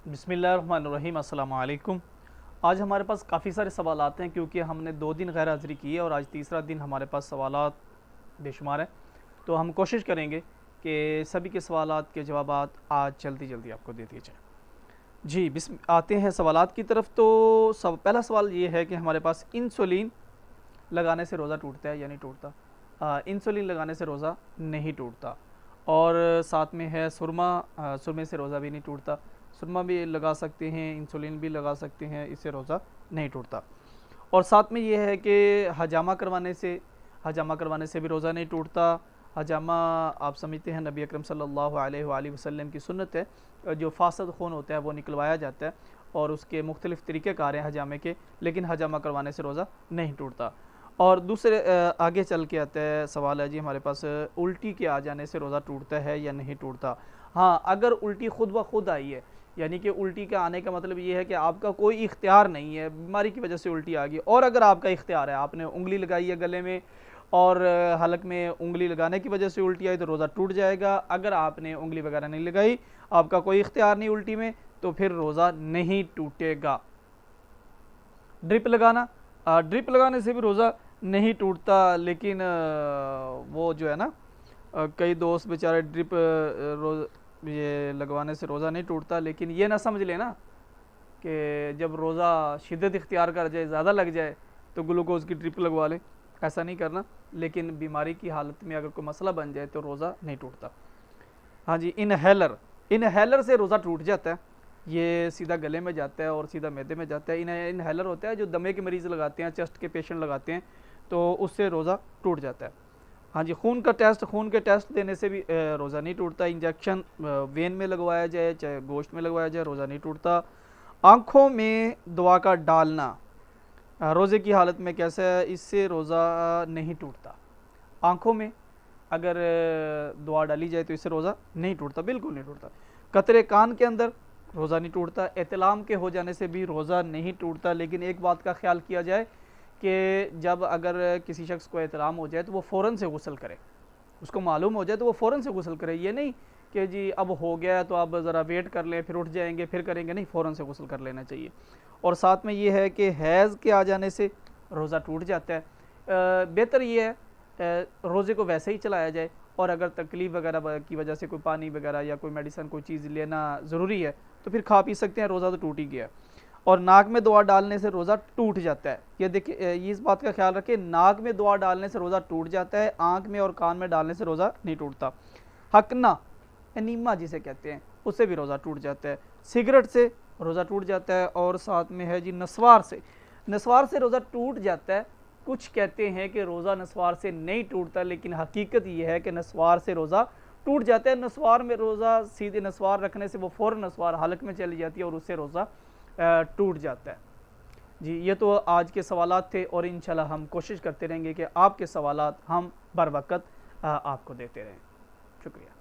बिस्मिल्लाहिर्रहमानिर्रहीम, अस्सलाम वालेकुम। आज हमारे पास काफ़ी सारे सवालात हैं क्योंकि हमने 2 दिन गैर हाज़िरी की है और आज तीसरा दिन हमारे पास सवालात बेशुमार हैं। तो हम कोशिश करेंगे कि सभी के सवालात के जवाबात आज जल्दी जल्दी आपको दे दिए जाएँ। जी, बिस्म आते हैं सवालात की तरफ। तो पहला सवाल ये है कि हमारे पास इंसुलिन लगाने से रोज़ा टूटता है या नहीं टूटता? इंसुलिन लगाने से रोज़ा नहीं टूटता। और साथ में है सुरमा, सुरमे से रोज़ा भी नहीं टूटता। सुरमा भी लगा सकते हैं, इंसुलिन भी लगा सकते हैं, इससे रोज़ा नहीं टूटता। और साथ में ये है कि हजामा करवाने से भी रोज़ा नहीं टूटता। हजामा आप समझते हैं नबी अकरम सल्लल्लाहु अलैहि वसल्लम की सुन्नत है। जो फासद खून होता है वो निकलवाया जाता है और उसके मुख्तलिफ़ तरीक़ेकार हैं हजामे के, लेकिन हजामा करवाने से रोज़ा नहीं टूटता। और दूसरे आगे चल के आता है सवाल है जी हमारे पास, उल्टी के आ जाने से रोज़ा टूटता है या नहीं टूटता? हाँ, अगर उल्टी खुद ब खुद आई है, यानी कि उल्टी का आने का मतलब ये है कि आपका कोई इख्तियार नहीं है, बीमारी की वजह से उल्टी आ गई। और अगर आपका इख्तियार है, आपने उंगली लगाई है गले में और हलक में उंगली लगाने की वजह से उल्टी आई, तो रोज़ा टूट जाएगा। अगर आपने उंगली वगैरह नहीं लगाई, आपका कोई इख्तियार नहीं उल्टी में, तो फिर रोज़ा नहीं टूटेगा। ड्रिप लगाना, ड्रिप लगाने से भी रोज़ा नहीं टूटता, लेकिन वो जो है ना, कई दोस्त बेचारे ड्रिप रोज़ ये लगवाने से रोज़ा नहीं टूटता, लेकिन ये ना समझ लेना कि जब रोज़ा शिद्दत इख्तियार कर जाए, ज़्यादा लग जाए, तो ग्लूकोज़ की ड्रिप लगवा लें। ऐसा नहीं करना, लेकिन बीमारी की हालत में अगर कोई मसला बन जाए तो रोज़ा नहीं टूटता। हाँ जी, इनहेलर से रोज़ा टूट जाता है। ये सीधा गले में जाता है और सीधा मैदे में जाता है। इनहेलर होता है जो दमे के मरीज़ लगाते हैं, चेस्ट के पेशेंट लगाते हैं, तो उससे रोज़ा टूट जाता है। हाँ जी, खून के टेस्ट देने से भी रोज़ा नहीं टूटता। इंजेक्शन वेन में लगवाया जाए चाहे गोश्त में लगवाया जाए, रोज़ा नहीं टूटता। आँखों में दवा का डालना रोज़े की हालत में कैसा है? इससे रोज़ा नहीं टूटता। आँखों में अगर दवा डाली जाए तो इससे रोज़ा नहीं टूटता, बिल्कुल नहीं टूटता। कतरे कान के अंदर रोज़ा नहीं टूटता। एहतिलाम के हो जाने से भी रोज़ा नहीं टूटता, लेकिन एक बात का ख्याल किया जाए कि जब अगर किसी शख्स को एहतिलाम हो जाए तो वो फ़ौरन से गुस्ल करे, उसको मालूम हो जाए तो वो फ़ौरन से गुस्ल करे। ये नहीं कि जी अब हो गया तो अब ज़रा वेट कर लें, फिर उठ जाएंगे, फिर करेंगे, नहीं, फ़ौरन से गुस्ल कर लेना चाहिए। और साथ में ये है कि हैज़ के आ जाने से रोज़ा टूट जाता है। बेहतर ये है रोज़े को वैसे ही चलाया जाए, और अगर तकलीफ़ वगैरह की वजह से कोई पानी वगैरह या कोई मेडिसिन कोई चीज़ लेना ज़रूरी है तो फिर खा पी सकते हैं, रोज़ा तो टूट ही गया। और नाक में दवा डालने से रोज़ा टूट जाता है। ये देखिए, ये इस बात का ख्याल रखें, नाक में दवा डालने से रोज़ा टूट जाता है, आँख में और कान में डालने से रोज़ा नहीं टूटता। हकना, एनीमा जिसे कहते हैं, उससे भी रोज़ा टूट जाता है। सिगरेट से रोज़ा टूट जाता है। और साथ में है जी नस्वार से रोज़ा टूट जाता है। कुछ कहते हैं कि रोज़ा नस्वार से नहीं टूटता, लेकिन हकीकत यह है कि नस्वार से रोज़ा टूट जाता है। नस्वार में रोज़ा, सीधे नस्वार रखने से वो फ़ौरन नस्वार हलक में चली जाती है और उससे रोज़ा टूट जाता है। जी, ये तो आज के सवालात थे, और इंशाल्लाह हम कोशिश करते रहेंगे कि आपके सवालात हम बर वक़्त आपको देते रहें। शुक्रिया।